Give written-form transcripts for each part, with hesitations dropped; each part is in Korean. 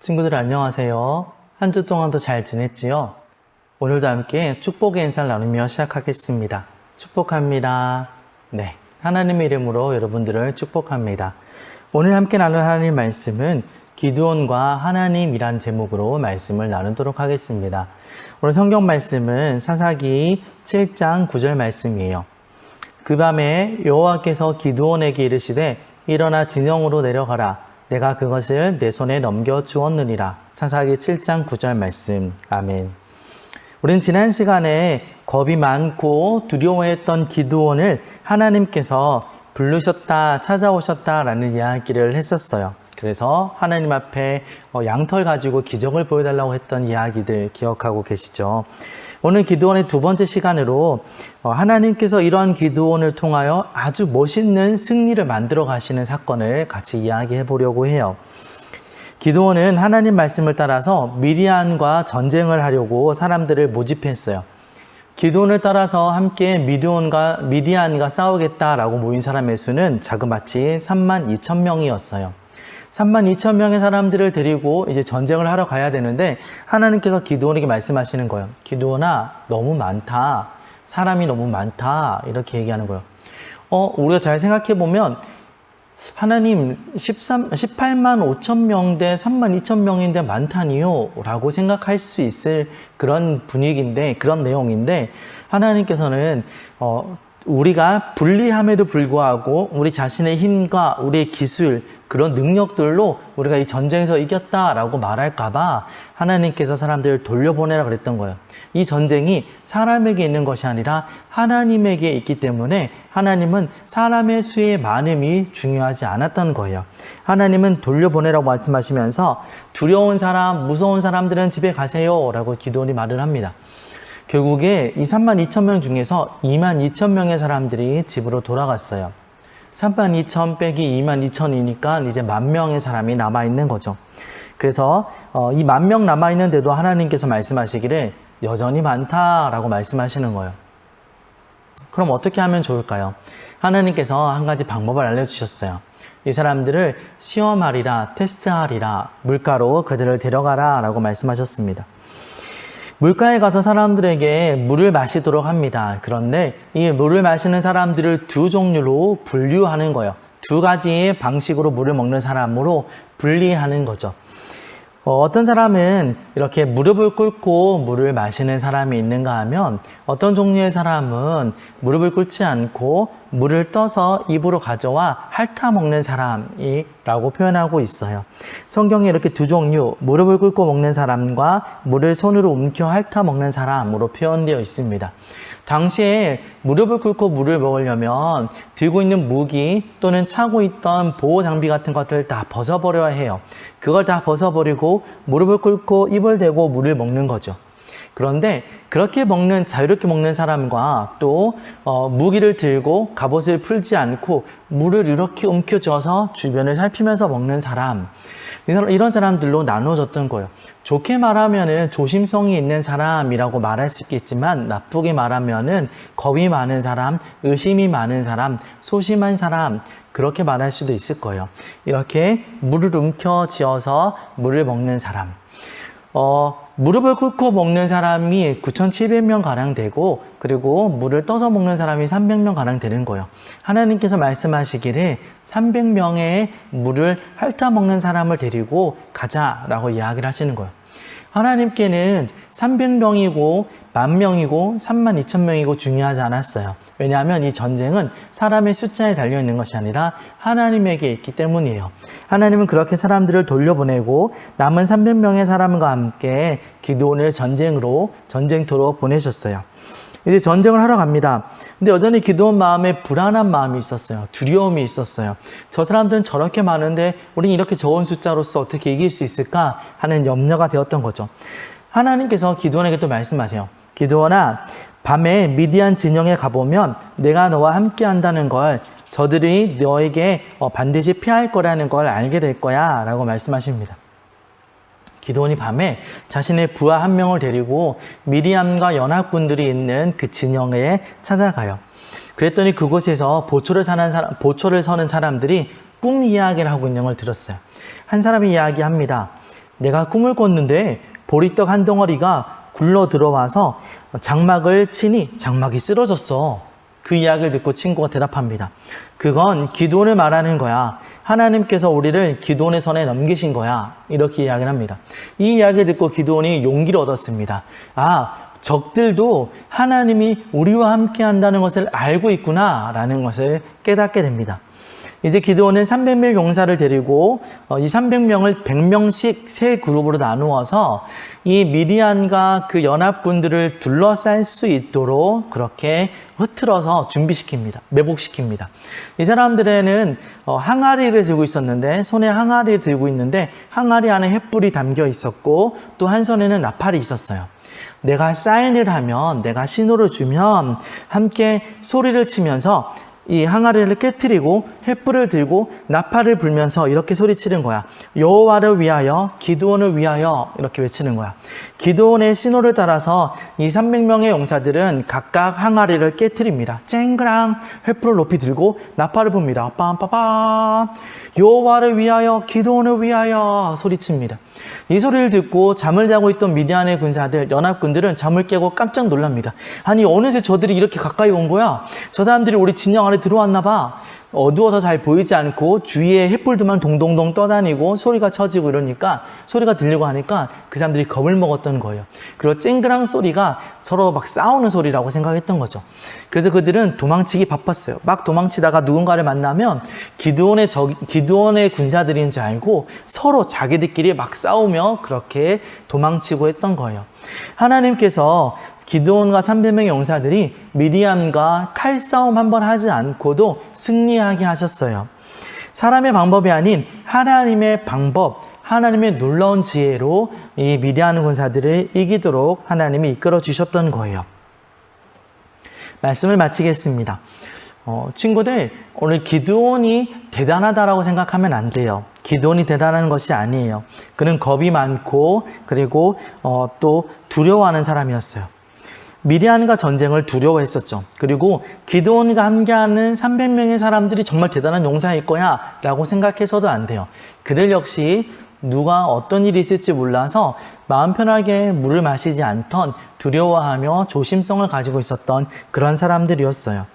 친구들 안녕하세요. 한 주 동안도 잘 지냈지요? 오늘도 함께 축복의 인사를 나누며 시작하겠습니다. 축복합니다. 네, 하나님의 이름으로 여러분들을 축복합니다. 오늘 함께 나눌 하나님 말씀은 기드온과 하나님이란 제목으로 말씀을 나누도록 하겠습니다. 오늘 성경 말씀은 사사기 7장 9절 말씀이에요. 그 밤에 여호와께서 기드온에게 이르시되 일어나 진영으로 내려가라. 내가 그것을 내 손에 넘겨 주었느니라. 사사기 7장 9절 말씀. 아멘. 우린 지난 시간에 겁이 많고 두려워했던 기드온을 하나님께서 부르셨다, 찾아오셨다라는 이야기를 했었어요. 그래서 하나님 앞에 양털 가지고 기적을 보여달라고 했던 이야기들 기억하고 계시죠? 오늘 기드온의 두 번째 시간으로 하나님께서 이러한 기드온을 통하여 아주 멋있는 승리를 만들어 가시는 사건을 같이 이야기해 보려고 해요. 기드온은 하나님 말씀을 따라서 미디안과 전쟁을 하려고 사람들을 모집했어요. 기드온을 따라서 함께 미디안과 싸우겠다라고 모인 사람의 수는 자그마치 32,000명이었어요. 32,000명의 사람들을 데리고 이제 전쟁을 하러 가야 되는데 하나님께서 기드온에게 말씀하시는 거예요. 기드온아, 너무 많다. 사람이 너무 많다. 이렇게 얘기하는 거예요. 우리가 잘 생각해 보면 하나님 18만 5천 명 대 32,000명인데 많다니요? 라고 생각할 수 있을 그런 분위기인데, 그런 내용인데 하나님께서는 우리가 불리함에도 불구하고 우리 자신의 힘과 우리의 기술, 그런 능력들로 우리가 이 전쟁에서 이겼다라고 말할까봐 하나님께서 사람들을 돌려보내라 그랬던 거예요. 이 전쟁이 사람에게 있는 것이 아니라 하나님에게 있기 때문에 하나님은 사람의 수의 많음이 중요하지 않았던 거예요. 하나님은 돌려보내라고 말씀하시면서 두려운 사람, 무서운 사람들은 집에 가세요 라고 기드온이 말을 합니다. 결국에 이 32,000명 중에서 22,000명의 사람들이 집으로 돌아갔어요. 32,000 빼기 22,000이니까 이제 10,000명의 사람이 남아있는 거죠. 그래서 이 10,000명 남아있는데도 하나님께서 말씀하시기를 여전히 많다라고 말씀하시는 거예요. 그럼 어떻게 하면 좋을까요? 하나님께서 한 가지 방법을 알려주셨어요. 이 사람들을 시험하리라, 테스트하리라, 물가로 그들을 데려가라 라고 말씀하셨습니다. 물가에 가서 사람들에게 물을 마시도록 합니다. 그런데 이 물을 마시는 사람들을 두 종류로 분류하는 거예요. 두 가지의 방식으로 물을 먹는 사람으로 분리하는 거죠. 어떤 사람은 이렇게 무릎을 꿇고 물을 마시는 사람이 있는가 하면 어떤 종류의 사람은 무릎을 꿇지 않고 물을 떠서 입으로 가져와 핥아 먹는 사람이라고 표현하고 있어요. 성경에 이렇게 두 종류, 무릎을 꿇고 먹는 사람과 물을 손으로 움켜 핥아 먹는 사람으로 표현되어 있습니다. 당시에 무릎을 꿇고 물을 먹으려면 들고 있는 무기 또는 차고 있던 보호 장비 같은 것들을 다 벗어버려야 해요. 그걸 다 벗어버리고 무릎을 꿇고 입을 대고 물을 먹는 거죠. 그런데 그렇게 자유롭게 먹는 사람과 또 무기를 들고 갑옷을 풀지 않고 물을 이렇게 움켜쥐어서 주변을 살피면서 먹는 사람, 이런 사람들로 나눠졌던 거예요. 좋게 말하면은 조심성이 있는 사람이라고 말할 수 있겠지만 나쁘게 말하면은 겁이 많은 사람, 의심이 많은 사람, 소심한 사람, 그렇게 말할 수도 있을 거예요. 이렇게 물을 움켜쥐어서 물을 먹는 사람. 무릎을 꿇고 먹는 사람이 9,700명 가량 되고, 그리고 물을 떠서 먹는 사람이 300명 가량 되는 거예요. 하나님께서 말씀하시기를 300명의 물을 핥아 먹는 사람을 데리고 가자라고 이야기를 하시는 거예요. 하나님께는 300명이고 10,000명이고 32,000명이고 중요하지 않았어요. 왜냐하면 이 전쟁은 사람의 숫자에 달려있는 것이 아니라 하나님에게 있기 때문이에요. 하나님은 그렇게 사람들을 돌려보내고 남은 300명의 사람과 함께 기드온을 전쟁터로 보내셨어요. 이제 전쟁을 하러 갑니다. 근데 여전히 기드온 마음에 불안한 마음이 있었어요. 두려움이 있었어요. 저 사람들은 저렇게 많은데 우리는 이렇게 적은 숫자로서 어떻게 이길 수 있을까 하는 염려가 되었던 거죠. 하나님께서 기드온에게 또 말씀하세요. 기드온아, 밤에 미디안 진영에 가보면 내가 너와 함께 한다는 걸, 저들이 너에게 반드시 피할 거라는 걸 알게 될 거야 라고 말씀하십니다. 기드온이 밤에 자신의 부하 한 명을 데리고 미리암과 연합군들이 있는 그 진영에 찾아가요. 그랬더니 그곳에서 보초를 서는 사람들이 꿈 이야기를 하고 있는 걸 들었어요. 한 사람이 이야기합니다. 내가 꿈을 꿨는데 보리떡 한 덩어리가 굴러 들어와서 장막을 치니 장막이 쓰러졌어. 그 이야기를 듣고 친구가 대답합니다. 그건 기드온을 말하는 거야. 하나님께서 우리를 기드온의 손에 넘기신 거야. 이렇게 이야기를 합니다. 이 이야기를 듣고 기드온이 용기를 얻었습니다. 적들도 하나님이 우리와 함께 한다는 것을 알고 있구나 라는 것을 깨닫게 됩니다. 이제 기드온은 300명 용사를 데리고 이 300명을 100명씩 세 그룹으로 나누어서 이 미디안과 그 연합군들을 둘러쌀 수 있도록 그렇게 흐트러서 준비시킵니다. 매복시킵니다. 이 사람들에는 항아리를 들고 있었는데, 손에 항아리를 들고 있는데 항아리 안에 횃불이 담겨 있었고 또 한 손에는 나팔이 있었어요. 내가 사인을 하면, 내가 신호를 주면 함께 소리를 치면서 이 항아리를 깨트리고 횃불을 들고 나팔을 불면서 이렇게 소리치는 거야. 여호와를 위하여, 기드온을 위하여 이렇게 외치는 거야. 기드온의 신호를 따라서 이 300명의 용사들은 각각 항아리를 깨트립니다. 쨍그랑 횃불을 높이 들고 나팔을 붑니다. 빰빠밤. 여호와를 위하여, 기드온을 위하여 소리칩니다. 이 소리를 듣고 잠을 자고 있던 미디안의 군사들, 연합군들은 잠을 깨고 깜짝 놀랍니다. 아니, 어느새 저들이 이렇게 가까이 온 거야? 저 사람들이 우리 진영 안에 들어왔나 봐. 어두워서 잘 보이지 않고 주위에 횃불들만 동동동 떠다니고 소리가 쳐지고 이러니까, 소리가 들리고 하니까 그 사람들이 겁을 먹었던 거예요. 그리고 쨍그랑 소리가 서로 막 싸우는 소리라고 생각했던 거죠. 그래서 그들은 도망치기 바빴어요. 막 도망치다가 누군가를 만나면 기드온의 군사들인 줄 알고 서로 자기들끼리 막 싸우며 그렇게 도망치고 했던 거예요. 하나님께서 기드온과 300명의 용사들이 미디안과 칼싸움 한번 하지 않고도 승리하게 하셨어요. 사람의 방법이 아닌 하나님의 방법, 하나님의 놀라운 지혜로 이 미디안 군사들을 이기도록 하나님이 이끌어 주셨던 거예요. 말씀을 마치겠습니다. 친구들, 오늘 기드온이 대단하다라고 생각하면 안 돼요. 기드온이 대단한 것이 아니에요. 그는 겁이 많고 그리고 또 두려워하는 사람이었어요. 미디안과 전쟁을 두려워했었죠. 그리고 기드온과 함께하는 300명의 사람들이 정말 대단한 용사일 거야 라고 생각해서도 안 돼요. 그들 역시 누가 어떤 일이 있을지 몰라서 마음 편하게 물을 마시지 않던, 두려워하며 조심성을 가지고 있었던 그런 사람들이었어요.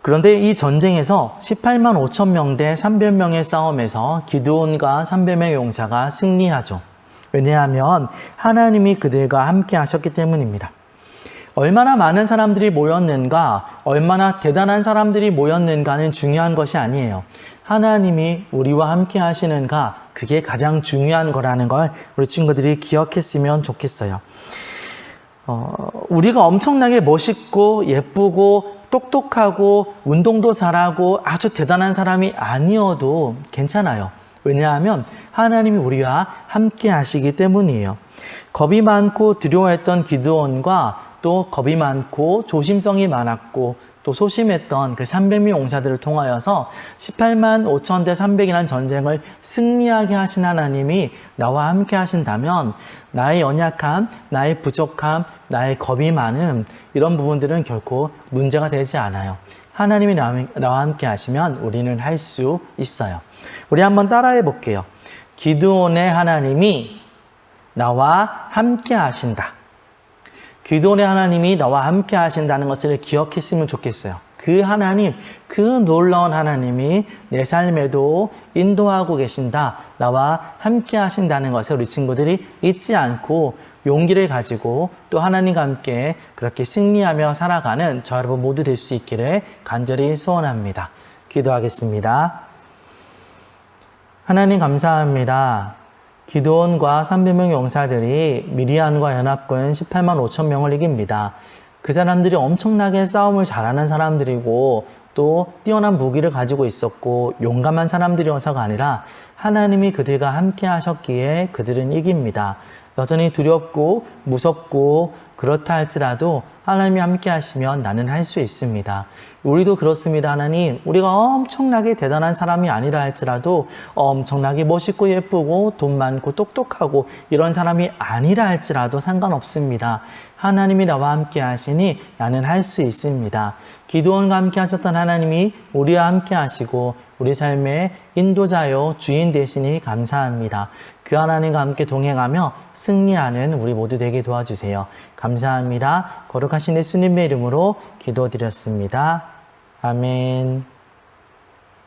그런데 이 전쟁에서 18만 5천 명 대 300명의 싸움에서 기드온과 300명의 용사가 승리하죠. 왜냐하면 하나님이 그들과 함께 하셨기 때문입니다. 얼마나 많은 사람들이 모였는가, 얼마나 대단한 사람들이 모였는가는 중요한 것이 아니에요. 하나님이 우리와 함께 하시는가, 그게 가장 중요한 거라는 걸 우리 친구들이 기억했으면 좋겠어요. 우리가 엄청나게 멋있고 예쁘고 똑똑하고 운동도 잘하고 아주 대단한 사람이 아니어도 괜찮아요. 왜냐하면 하나님이 우리와 함께 하시기 때문이에요. 겁이 많고 두려워했던 기드온과 또 겁이 많고 조심성이 많았고 또 소심했던 그 300명 용사들을 통하여서 18만 5천 대 300이라는 전쟁을 승리하게 하신 하나님이 나와 함께 하신다면 나의 연약함, 나의 부족함, 나의 겁이 많음, 이런 부분들은 결코 문제가 되지 않아요. 하나님이 나와 함께 하시면 우리는 할 수 있어요. 우리 한번 따라해 볼게요. 기드온의 하나님이 나와 함께 하신다. 기드온의 하나님이 나와 함께 하신다는 것을 기억했으면 좋겠어요. 그 하나님, 그 놀라운 하나님이 내 삶에도 인도하고 계신다. 나와 함께 하신다는 것을 우리 친구들이 잊지 않고 용기를 가지고 또 하나님과 함께 그렇게 승리하며 살아가는 저 여러분 모두 될 수 있기를 간절히 소원합니다. 기도하겠습니다. 하나님 감사합니다. 기드온과 300명의 용사들이 미디안과 연합군 18만 5천 명을 이깁니다. 그 사람들이 엄청나게 싸움을 잘하는 사람들이고 또 뛰어난 무기를 가지고 있었고 용감한 사람들이어서가 아니라 하나님이 그들과 함께 하셨기에 그들은 이깁니다. 여전히 두렵고 무섭고 그렇다 할지라도 하나님이 함께 하시면 나는 할 수 있습니다. 우리도 그렇습니다. 하나님, 우리가 엄청나게 대단한 사람이 아니라 할지라도 엄청나게 멋있고 예쁘고 돈 많고 똑똑하고 이런 사람이 아니라 할지라도 상관없습니다. 하나님이 나와 함께 하시니 나는 할 수 있습니다. 기드온과 함께 하셨던 하나님이 우리와 함께 하시고 우리 삶의 인도자요 주인 되시니 감사합니다. 그 하나님과 함께 동행하며 승리하는 우리 모두 되게 도와주세요. 감사합니다. 거룩하신 예수님의 이름으로 기도드렸습니다. 아멘.